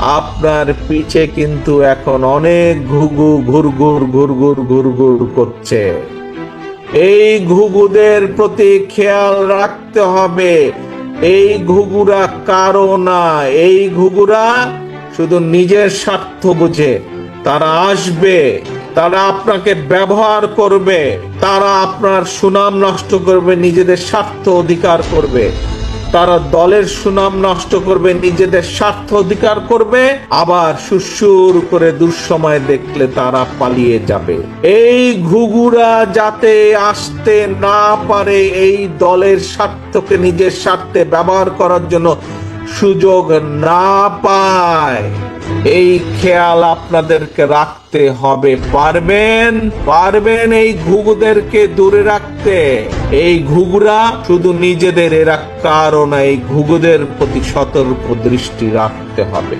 আপনার পিছে কিন্তু এখন অনেক ঘুঘু ঘুরঘুর ঘুরঘুর ঘুরঘুর করছে। এই ঘুঘুদের প্রতি খেয়াল রাখতে হবে। এই ঘুঘুরা কারো না, এই ঘুঘুরা শুধু নিজের স্বার্থ বুঝে। তারা আসবে, তারা আপনাকে ব্যবহার করবে, তারা আপনার সুনাম নষ্ট করবে, নিজেদের স্বার্থ অধিকার করবে। তারা দলের সুনাম নষ্ট করবে, নিজেদের স্বার্থ অধিকার করবে, আবার সুসুর করে দুঃসময় দেখলে তারা পালিয়ে যাবে। এই ঘুঘুরা যাতে আসতে না পারে, এই দলের স্বার্থকে নিজের স্বার্থে ব্যবহার করার জন্য সুযোগ না পায়, এই খেয়াল আপনাদেরকে রাখতে হবে। পারবেন এই ঘুঘুদেরকে দূরে রাখতে? এই ঘুঘুরা শুধু নিজেদের, এরা কারো না। এই ঘুঘুদের প্রতি সতর্ক দৃষ্টি রাখতে হবে।